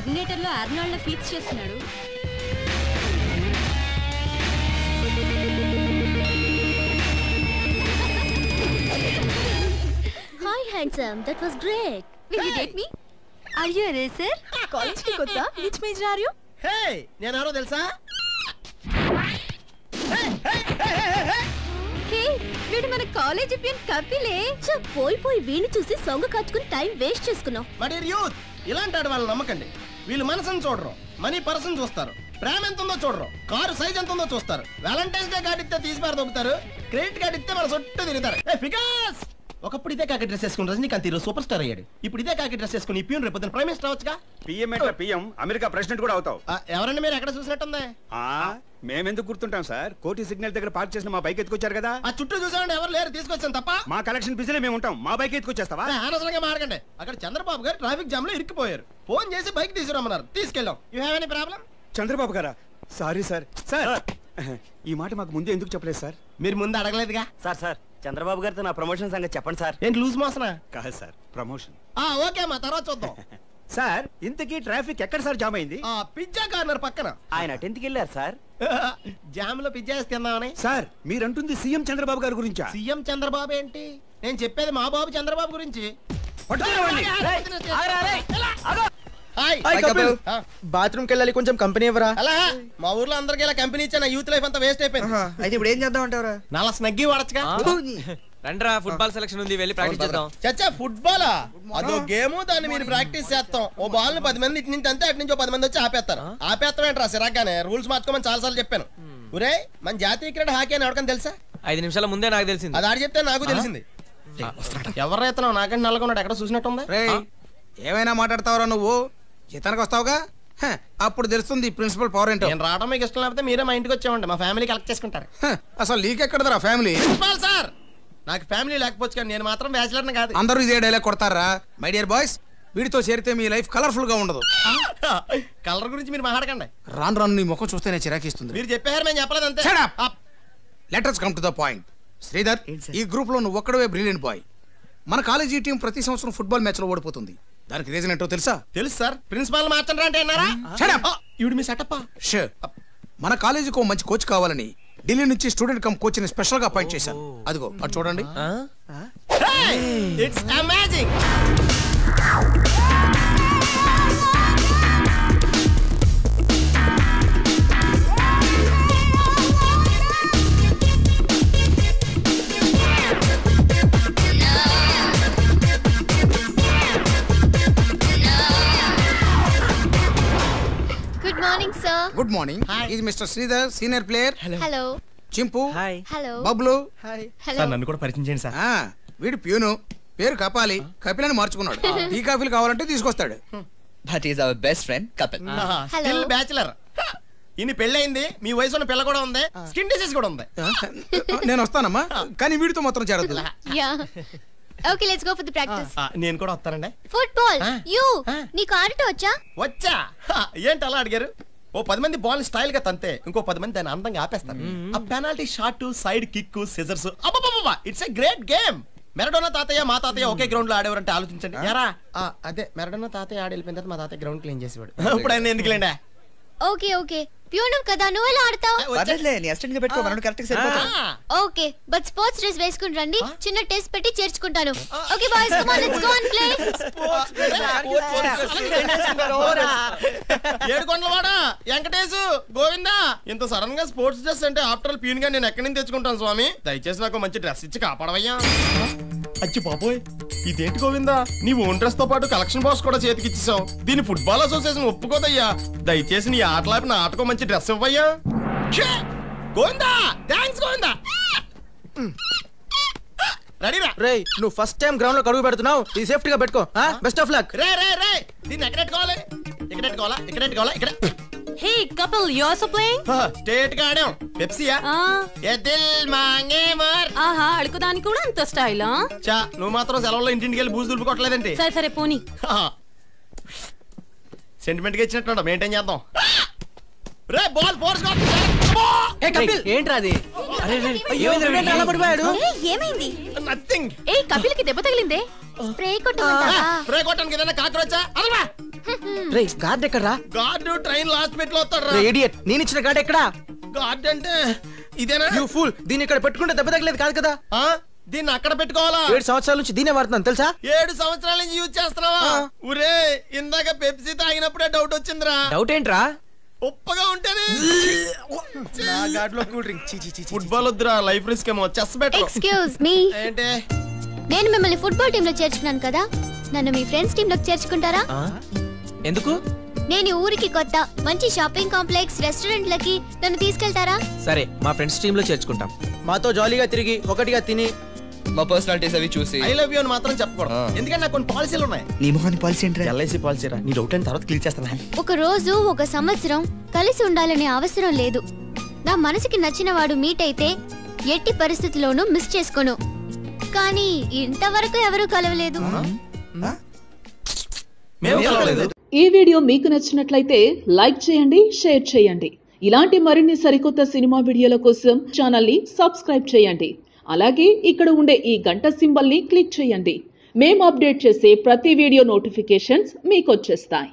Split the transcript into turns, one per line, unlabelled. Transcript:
Terminator లో Arnold ని ఫీచ్ చేస్తున్నాడు.
Hi handsome, that was great.
Will you date me? Are you a racer?
College ki kotta, which major are you?
Hey, నేను ఎవరో తెలుసా?
హే, వీడు మన కాలేజ్ పియన్ కపిలే.
పోయి వీణ్ణి చూసి సొంగ కాచుకుని టైం వేస్ట్ చేసుకున్నావు.
మై డియర్ యూత్, ఇలాంటి వాళ్ళని నమ్మకండి. వీళ్ళు మనసుని చూడరు, మనీ పర్సన్ చూస్తారు. ప్రేమ ఎంత ఉందో చూడరు, కారు సైజ్ ఎంత ఉందో చూస్తారు. వ్యాలంటైన్స్ డే కార్డు ఇస్తే తీసి పారదొక్కుతారు, క్రెడిట్ కార్డు ఇస్తే మన చుట్టూ తిరుగుతారు. ఒకప్పుడు ఇదే కాకి డ్రెస్ వేసుకుని రజనీకాంత్ హీరో సూపర్ స్టార్ అయ్యాడు. ఇప్పుడు ఇదే కాకి డ్రెస్ వేసుకుని పియూన్ రేపు ప్రైమ్ మినిస్టర్ అవచ్చుగా.
పిఎం అమెరికా ప్రెసిడెంట్ కూడా అవుతావు.
ఎవరండి మీరు ఎక్కడ చూసినట్టుంది?
మేమెందుకు గుర్తుంటాం సార్? కోటి సిగ్నల్ దగ్గర పార్క్ చేసిన మా బైక్ ఎత్తుకొచ్చారు కదా.
ఆ చుట్టూ చూసామండి, ఎవరు లేరు, తీసుకొచ్చాను తప్ప.
మా కలెక్షన్ బిజీలో మేము ఉంటాం, మా బైక్ ఎత్తుకొచ్చేస్తావా?
అనవసరంగా మాడకండి. అక్కడ చంద్రబాబు గారు ట్రాఫిక్ జామ్ లో ఇరుక్కుపోయారు. ఫోన్ చేసి బైక్ తీసుకురమ్మన్నారు, తీసుకెళ్ళాం. You have any problem?
Chandrababu గారా? Sorry sir. సార్ ఈ మాట మాకు ముందే ఎందుకు చెప్పలేదు సార్?
మీరు ముందు అడగలేదుగా.
సార్ చంద్రబాబు గారితో నా ప్రమోషన్ సంగతి చెప్పండి సార్.
ఏంటి లూజ్ మోసనా?
కాదు సార్, ప్రమోషన్.
ఓకే మా తర్వాత చూద్దాం.
సార్ ఇంతకీ ట్రాఫిక్ ఎక్కడ సార్ జామ్ అయింది?
పిజ్జా కార్నర్ పక్కన.
ఆయన 10th కి వెళ్ళారు సార్.
జామ్ లో పిజ్జా వేసుకుందామని.
సార్ మీరంటుంది సీఎం చంద్రబాబు గారి గురించా?
సీఎం చంద్రబాబు ఏంటి? నేను చెప్పేది మా బాబు చంద్రబాబు గురించి.
బాత్రూమ్ కి వెళ్ళాలి, కొంచెం కంపెనీ ఇవ్వరా?
అలా మా ఊర్లో అందరికి ఇలా కంపెనీ ఇచ్చా, నా యూత్ లైఫ్ అంతా వేస్ట్ అయిపోయింది.
అయితే ఇప్పుడు ఏం చేద్దాం అంటారా?
నాలా స్నగ్గి వాడచ్చుగా.
రండ్రా, ఫుట్బాల్ సెలక్షన్ ఉంది, వెళ్ళి ప్రాక్టీస్ చేద్దాం.
చచ్చా ఫుట్బాలా? అదో గేమ్, దాన్ని మీరు ప్రాక్టీస్ చేస్తాం. ఓ బాల్ ని 10 మంది ఇటు నుంచి అంతే, అటు నుంచి 10 మంది వచ్చి ఆపేస్తారు. ఆపేస్తాం ఏంట్రా సిరాగ్గానే? రూల్స్ మార్చుకోమని చాలా సార్లు చెప్పాను. ఒరే మన జాతీయ క్రీడ హాకీ అని ఎవరికైనా తెలుసా?
5 నిమిషాల ముందే నాకు తెలిసింది.
అది ఆడి చెప్తే నాకు తెలిసింది. ఎవరైతున్నావు? నాకంటే నల్లగొన్నాడు, ఎక్కడ చూసినట్టుంది.
ఏమైనా మాట్లాడతావరా నువ్వు? జీతానికి వస్తావుగా, అప్పుడు తెలుస్తుంది ప్రిన్సిపల్ పవర్ ఏంటో.
నేను రావడం మీకు ఇష్టం లేకపోతే మీరే మా ఇంటికి వచ్చామండి, మా ఫ్యామిలీ కలెక్ట్ చేసుకుంటారు.
అసలు నీకెక్కడదరా ఫ్యామిలీ?
ప్రిన్సిపల్ సార్, నాకు ఫ్యామిలీ లేకపోవచ్చు కానీ నేను మాత్రం బ్యాచిలర్ని కాదు.
అందరూ ఇదే డైలాగ్ కొడతారా? మై డియర్ బాయ్స్, వీడితో చేరితే మీ లైఫ్ కలర్ఫుల్ గా ఉండదు.
కలర్ గురించి మీరు మాట్లాడకండి.
రాను నీ ముఖం చూస్తేనే చిరాకిస్తుంది.
మీరు చెప్పారు, మేము చెప్పలేదు అంతే.
Letters come to the point. Sridhar, ఈ గ్రూప్ లో నువ్వు ఒక్కడవే బ్రిలియంట్ బాయ్. మన కాలేజీ టీం ప్రతి సంవత్సరం ఫుట్బాల్ మ్యాచ్ లో ఓడిపోతుంది. దానికి రీజన్ ఏంటో తెలుసా?
తెలుసు సార్. ప్రిన్సిపాల్ మార్చండి అంటే మీ సెటప్.
మన కాలేజీకి మంచి కోచ్ కావాలని ఢిల్లీ నుంచి స్టూడెంట్ కమ్ కోచ్ ని స్పెషల్ గా అపాయింట్ చేశాను. అదిగో అటు చూడండి.
It's amazing.
Good morning, sir.
Good morning. Is Mr. Sridhar, senior player.
Hello.
Chimpu.
Hi.
Hello.
Bablu.
Hello.
Sir నన్ను కూడా పరిచయం చేయండి సార్.
వీడు ప్యూను, పేరు కపాలి, కపిలని మార్చుకున్నాడు. టీ కాఫీలు కావాలంటే తీసుకొస్తాడు.
That is our best friend, Kapil.
Still bachelor. ఇన్ని పెళ్ళయింది, మీ వయసు ఉన్న పిల్ల కూడా ఉంది, స్కిన్ డిసీజ్ కూడా ఉంది.
నేను వస్తానమ్మా, కానీ వీడితో మాత్రం చేరద్దు.
Yeah. Okay, let's go for the practice.
నేను కూడా వస్తానండి.
Football. You. నీకు ఆడటం వచ్చా?
వచ్చా. ఏంటి అలా అడిగారు? ఓ 10 మంది బాల్ స్టైల్ గా తంతే, ఇంకో 10 మంది దాన్ని అందంగా ఆపేస్తారు. ఆ penalty shot, side kick, scissors, it's a great game. Maradona తాతయ్య మా తాతయ్య ఒకే గ్రౌండ్ లో ఆడేవారంటే ఆలోచించండి. అదే మెరడోనా తాతయ్య ఆడి వెళ్ళిపోయిన తర్వాత మా తాతయ్య గ్రౌండ్ క్లీన్ చేసేవాడు. ఇప్పుడు ఆయన ఎందుకులేండి.
ఓకే ఓకే, ప్యూను కదా, నువ్వు ఎలా ఆడతావు?
పర్లేదులే, నీ అసిస్టెంట్ గా పెట్టుకో, మనం కరెక్ట్ గా సరిపోతాం.
ఓకే, బట్ స్పోర్ట్స్ డ్రెస్ వేసుకుని రండి, చిన్న టెస్ట్ పెట్టి చేర్చుకుంటాను. Okay boys, come on, let's go and play.
ఏడుకొండలవాడా వెంకటేశు గోవిందా, ఇంత సడన్ గా స్పోర్ట్స్ డ్రెస్ అంటే ఆఫ్టర్ ఆల్ ప్యూన్ గా నేను ఎక్కడి నుంచి తెచ్చుకుంటాను స్వామి? దయచేసి నాకు మంచి డ్రెస్ ఇచ్చి కాపాడవయ్యా. అచ్చి బాబోయ్, ఇదేంటి గోవిందా, నీ ఓన్ డ్రెస్ తో పాటు కలెక్షన్ బాక్స్ కూడా చేతికి ఇచ్చేసావు. దీని ఫుట్బాల్ అసోసియేషన్ ఒప్పుకోదయ్యా. దయచేసి నీ ఆటలాపి నా ఆటకో మంచి డ్రెస్ ఇవ్వయ్యా. గోవిందా, థాంక్స్ గోవిందా. రెడీరా?
రేయ్, నువ్వు ఫస్ట్ టైం గ్రౌండ్ లో కడుగు పెడుతున్నావు, ఈ సేఫ్టీగా పెట్టుకో. Best of luck.
రే రే రే, దీన్ని ఎక్కడ పెట్టుకోవాలి? ఇక్కడ పెట్టుకోవాలా? ఇక్కడ పెట్టుకోవాలా? ఇక్కడ.
Hey couple, you also playing?
State గా ఆడాం. పెప్సీయా? ఏ దిల్ మాంగే మర్.
ఆహా, అడుగుదానికి కూడా అంత స్టైలా?
చా, నువ్వు మాత్రం సెలవుల్లో ఇంటింటికి వెళ్ళి బూజు దులుపుకోవట్లేదండి.
సరే సరే పోనీ.
సెంటిమెంట్ గా ఇచ్చినట్టు మెయింటైన్ చేద్దాం. రే బాల్ ఫోర్స్ గా.
ఏ కపిల్,
ఏంట్రా అది?
ఏమైంది?
నథింగ్.
ఏ కపిల్కి దెబ్బ తగిలిందే?
స్ప్రే కొట్టమంటావా?
స్ప్రే కొట్టడానికి ఏదైనా కాక్రోచా? అదవా.
రే గార్డ్ ఎక్కడరా?
గార్డు ట్రైన్ లాస్ట్ పెట్ లో వస్తాడు
రే ఇడియట్, నేను ఇచ్చిన గార్డ్ ఎక్కడా?
గార్డ్ అంటే ఇదేనా?
యూ ఫూల్, దీన్ని ఇక్కడ పెట్టుకుంటే దెబ్బ తగలేదు కాదు కదా.
ఆ? దీన్ని అక్కడ పెట్టుకోవాలా?
7 సంవత్సరాల నుంచి దీనే వాడుతున్నాను తెలుసా?
7 సంవత్సరాల నుంచి యూజ్ చేస్తున్నావా? ఒరే ఇందాక పెప్సీ తాగినప్పుడే డౌట్ వచ్చిందిరా.
డౌట్ ఏంట్రా?
ఉప్పగా ఉంటేనే.
నా గార్డ్ లో కూల్ డ్రింక్.
ఫుట్బాల్ వద్దురా, లైఫ్ రిస్క్ ఏమో. Chess better.
ఎక్స్క్యూజ్ మీ,
ఏంటి?
నేను మిమ్మల్ని ఫుట్బాల్ టీమ్ లో చేర్చుకున్నాను కదా, నన్ను మీ ఫ్రెండ్స్ టీమ్ లోకి చేర్చుకుంటారా?
ఎందుకు?
నేను ఈ ఊరికి కొత్త, మంచి షాపింగ్ కాంప్లెక్స్ రెస్టారెంట్లకి నన్ను తీసుకెళ్తారా?
సరే, మా ఫ్రెండ్స్ టీమ్ లో చేర్చుకుంటాం.
మాతో జాలీగా తిరిగి ఒకటిగా తిని
మా పర్సనాలిటీస్ అవి చూసి
ఐ లవ్ యూ అని మాత్రం చెప్పకూడదు, ఎందుకంటే నాకు కొన్ని పాలసీలు ఉన్నాయి.
నీ మొహాన్ని పాలసీ ఏంటి?
ఎల్ఐసి పాలసీ రా. నీ డౌట్ అయిన తర్వాత క్లియర్ చేస్తాను.
ఒక రోజు ఒక సంవత్సరం కలిసి ఉండాలనే అవసరం లేదు. నా మనసుకి నచ్చిన వాడు మీట్ అయితే ఎట్టి పరిస్థితుల్లోనూ మిస్ చేసుకోను. కానీ ఇంతవరకు ఎవరూ కలవలేదు.
ఈ వీడియో మీకు నచ్చినట్లయితే లైక్ చేయండి, షేర్ చేయండి. ఇలాంటి మరిన్ని సరికొత్త సినిమా వీడియోల కోసం ఛానల్ ని సబ్స్క్రైబ్ చేయండి. అలాగే ఇక్కడ ఉండే ఈ గంట సింబల్ ని క్లిక్ చేయండి. మేము అప్డేట్ చేసే ప్రతి వీడియో నోటిఫికేషన్స్ మీకు వచ్చేస్తాయి.